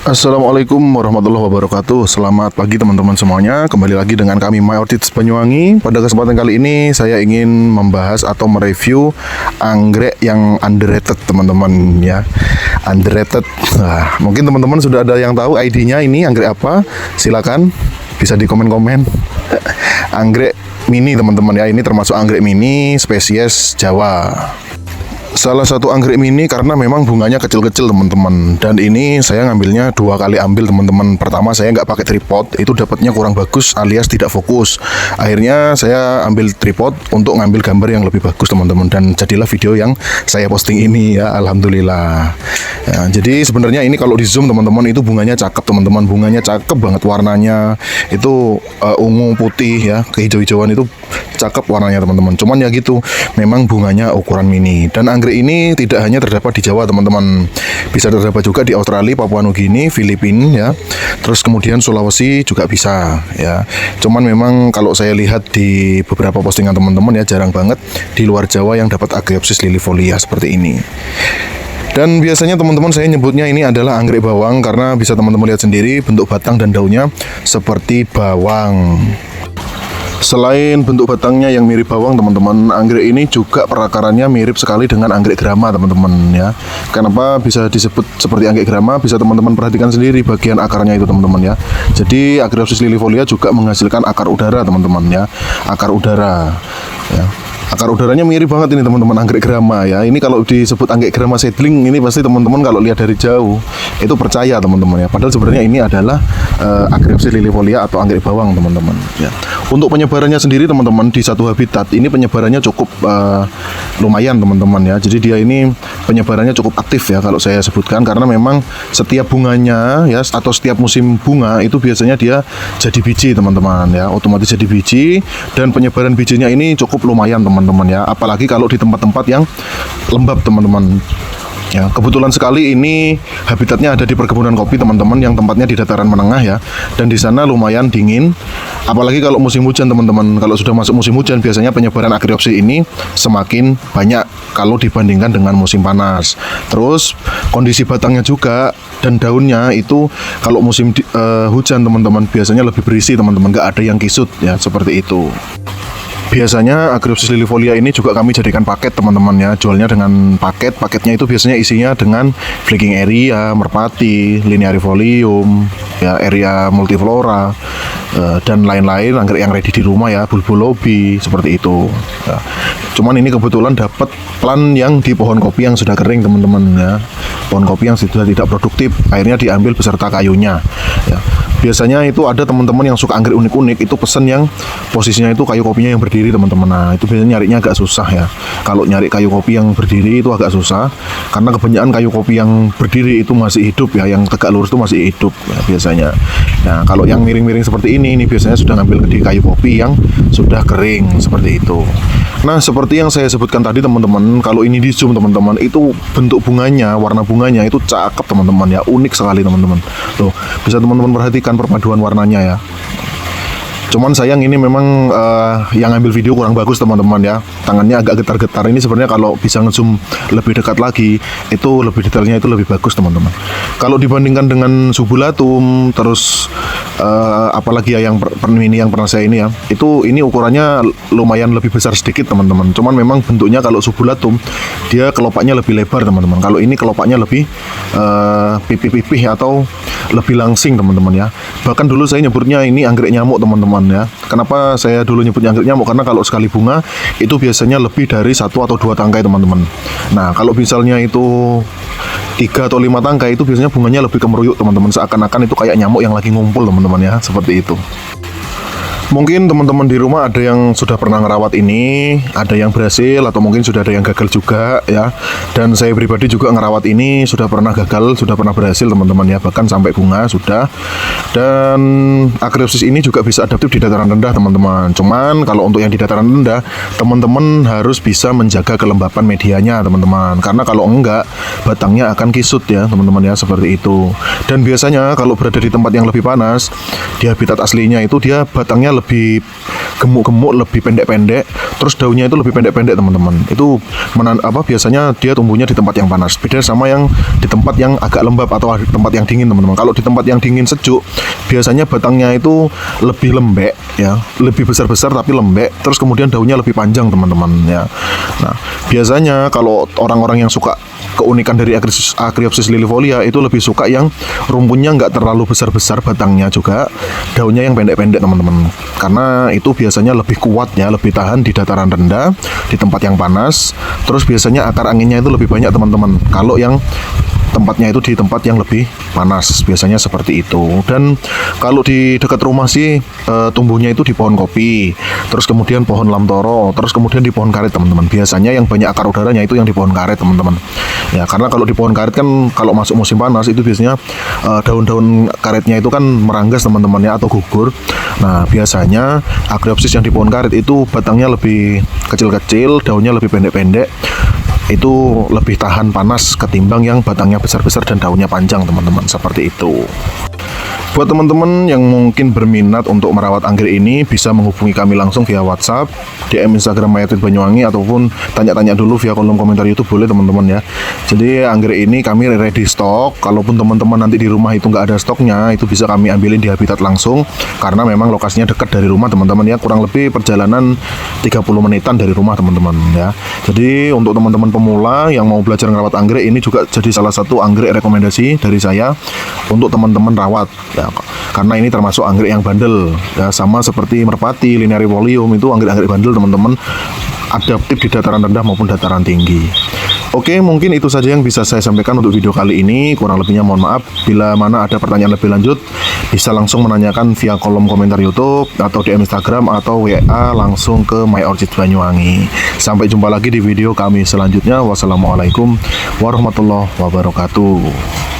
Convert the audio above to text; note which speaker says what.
Speaker 1: Assalamualaikum warahmatullahi wabarakatuh. Selamat pagi teman-teman semuanya. Kembali lagi dengan kami My Orchids Banyuwangi. Pada kesempatan kali ini saya ingin membahas atau mereview anggrek yang underrated teman-teman ya. Underrated. Mungkin teman-teman sudah ada yang tahu ID-nya ini anggrek apa? Silakan bisa di komen-komen. Anggrek mini teman-teman ya. Ini termasuk anggrek mini spesies Jawa. Salah satu anggrek mini karena memang bunganya kecil-kecil teman-teman. Dan ini saya ngambilnya 2 kali ambil teman-teman. Pertama saya nggak pakai tripod, itu dapatnya kurang bagus alias tidak fokus. Akhirnya saya ambil tripod untuk ngambil gambar yang lebih bagus teman-teman. Dan jadilah video yang saya posting ini ya, alhamdulillah. Ya, jadi sebenarnya ini kalau di zoom teman-teman itu bunganya cakep teman-teman. Bunganya cakep banget warnanya. Itu ungu putih ya, kehijau-hijauan itu cakep warnanya teman-teman. Cuman ya gitu, memang bunganya ukuran mini. Dan anggrek ini tidak hanya terdapat di Jawa teman-teman, bisa terdapat juga di Australia, Papua Nugini, Filipina ya. Terus kemudian Sulawesi juga bisa ya. Cuman memang kalau saya lihat di beberapa postingan teman-teman ya, jarang banget di luar Jawa yang dapat Agaricus liliifolia seperti ini. Dan biasanya teman-teman saya nyebutnya ini adalah anggrek bawang karena bisa teman-teman lihat sendiri bentuk batang dan daunnya seperti bawang. Selain bentuk batangnya yang mirip bawang teman-teman, anggrek ini juga perakarannya mirip sekali dengan anggrek grama teman-teman ya. Kenapa bisa disebut seperti anggrek grama? Bisa teman-teman perhatikan sendiri bagian akarnya itu teman-teman ya. Jadi Agaricus liliifolia juga menghasilkan akar udara teman-teman ya. Akar udara ya. Akar udaranya mirip banget ini teman-teman anggrek grama ya. Ini kalau disebut anggrek grama seedling ini pasti teman-teman kalau lihat dari jauh itu percaya teman-teman ya. Padahal sebenarnya ini adalah Agaricus liliifolia atau anggrek bawang teman-teman ya. Untuk penyebarannya sendiri teman-teman di satu habitat ini penyebarannya cukup lumayan teman-teman ya. Jadi dia ini penyebarannya cukup aktif ya kalau saya sebutkan, karena memang setiap bunganya ya atau setiap musim bunga itu biasanya dia jadi biji teman-teman ya. Otomatis jadi biji dan penyebaran bijinya ini cukup lumayan teman-teman ya. Apalagi kalau di tempat-tempat yang lembab teman-teman. Ya, kebetulan sekali ini habitatnya ada di perkebunan kopi teman-teman yang tempatnya di dataran menengah ya, dan di sana lumayan dingin. Apalagi kalau musim hujan teman-teman. Kalau sudah masuk musim hujan biasanya penyebaran Agaricus ini semakin banyak kalau dibandingkan dengan musim panas. Terus kondisi batangnya juga dan daunnya itu kalau musim hujan teman-teman biasanya lebih berisi teman-teman, nggak ada yang kisut ya, seperti itu. Biasanya Agaricus liliifolia ini juga kami jadikan paket teman-teman ya. Jualnya dengan paket. Paketnya itu biasanya isinya dengan flaking area, merpati, linearifolium, ya, area multiflora, dan lain-lain anggrek yang ready di rumah ya, bulbulobi seperti itu. Ya. Cuman ini kebetulan dapat plant yang di pohon kopi yang sudah kering teman-teman ya. Pohon kopi yang sudah tidak produktif, akhirnya diambil beserta kayunya. Ya. Biasanya itu ada teman-teman yang suka anggrek unik-unik itu pesen yang posisinya itu kayu kopinya yang berdiri teman-teman. Nah itu biasanya nyarinya agak susah ya. Kalau nyari kayu kopi yang berdiri itu agak susah karena kebanyakan kayu kopi yang berdiri itu masih hidup ya, yang tegak lurus itu masih hidup ya, biasanya. Nah kalau yang miring-miring seperti ini biasanya sudah ngambil di kayu kopi yang sudah kering seperti itu. Nah seperti yang saya sebutkan tadi teman-teman, kalau ini di zoom teman-teman itu bentuk bunganya, warna bunganya itu cakep teman-teman ya, unik sekali teman-teman. Tuh bisa teman-teman perhatikan perpaduan warnanya ya. Cuman sayang ini memang yang ngambil video kurang bagus teman-teman ya. Tangannya agak getar-getar. Ini sebenarnya kalau bisa ngezoom lebih dekat lagi itu lebih detailnya itu lebih bagus teman-teman. Kalau dibandingkan dengan subulatum terus apalagi ya yang ini yang pernah saya ini ya, itu ini ukurannya lumayan lebih besar sedikit teman-teman. Cuman memang bentuknya kalau subulatum dia kelopaknya lebih lebar teman-teman. Kalau ini kelopaknya lebih pipih-pipih atau lebih langsing teman-teman ya. Bahkan dulu saya nyebutnya ini anggrek nyamuk teman-teman ya. Kenapa saya dulu nyebutnya anggrek nyamuk? Karena kalau sekali bunga itu biasanya lebih dari 1 atau 2 tangkai teman-teman. Nah kalau misalnya itu 3 atau 5 tangkai itu biasanya bunganya lebih kemeruyuk teman-teman, seakan-akan itu kayak nyamuk yang lagi ngumpul teman-teman ya, seperti itu. Mungkin teman-teman di rumah ada yang sudah pernah ngerawat ini, ada yang berhasil atau mungkin sudah ada yang gagal juga ya. Dan saya pribadi juga ngerawat ini sudah pernah gagal, sudah pernah berhasil teman-teman ya, bahkan sampai bunga sudah. Dan Agaricus ini juga bisa adaptif di dataran rendah teman-teman. Cuman kalau untuk yang di dataran rendah, teman-teman harus bisa menjaga kelembapan medianya teman-teman. Karena kalau enggak, batangnya akan kisut ya teman-teman ya, seperti itu. Dan biasanya kalau berada di tempat yang lebih panas, di habitat aslinya itu dia batangnya lebih gemuk-gemuk, lebih pendek-pendek, terus daunnya itu lebih pendek-pendek teman-teman. Itu biasanya dia tumbuhnya di tempat yang panas. Beda sama yang di tempat yang agak lembab atau di tempat yang dingin teman-teman. Kalau di tempat yang dingin sejuk, biasanya batangnya itu lebih lembek ya, lebih besar-besar tapi lembek. Terus kemudian daunnya lebih panjang teman-teman ya. Nah, biasanya kalau orang-orang yang suka keunikan dari Acreopsis lilifolia itu lebih suka yang rumputnya nggak terlalu besar-besar, batangnya juga daunnya yang pendek-pendek teman-teman, karena itu biasanya lebih kuat ya, lebih tahan di dataran rendah, di tempat yang panas. Terus biasanya akar anginnya itu lebih banyak teman-teman kalau yang tempatnya itu di tempat yang lebih panas, biasanya seperti itu. Dan kalau di dekat rumah sih tumbuhnya itu di pohon kopi, terus kemudian pohon lamtoro, terus kemudian di pohon karet teman-teman. Biasanya yang banyak akar udaranya itu yang di pohon karet teman-teman ya, karena kalau di pohon karet kan kalau masuk musim panas itu biasanya daun-daun karetnya itu kan meranggas teman-teman ya, atau gugur. Nah, biasanya Acreopsis yang di pohon karet itu batangnya lebih kecil-kecil, daunnya lebih pendek-pendek, itu lebih tahan panas ketimbang yang batangnya besar-besar dan daunnya panjang teman-teman, seperti itu. Buat teman-teman yang mungkin berminat untuk merawat anggrek ini, bisa menghubungi kami langsung via WhatsApp, DM Instagram Mayortit Banyuwangi, ataupun tanya-tanya dulu via kolom komentar YouTube, boleh teman-teman ya. Jadi anggrek ini kami ready stock. Kalaupun teman-teman nanti di rumah itu nggak ada stoknya, itu bisa kami ambilin di habitat langsung, karena memang lokasinya dekat dari rumah teman-teman ya, kurang lebih perjalanan 30 menitan dari rumah teman-teman ya. Jadi untuk teman-teman pemula yang mau belajar merawat anggrek, ini juga jadi salah satu anggrek rekomendasi dari saya untuk teman-teman rawat ya, karena ini termasuk anggrek yang bandel ya, sama seperti merpati, linearifolium, itu anggrek-anggrek bandel teman-teman, adaptif di dataran rendah maupun dataran tinggi. Oke, mungkin itu saja yang bisa saya sampaikan untuk video kali ini. Kurang lebihnya mohon maaf. Bila mana ada pertanyaan lebih lanjut, bisa langsung menanyakan via kolom komentar YouTube atau DM Instagram atau WA langsung ke Mayortit Banyuwangi. Sampai jumpa lagi di video kami selanjutnya. Wassalamualaikum warahmatullahi wabarakatuh.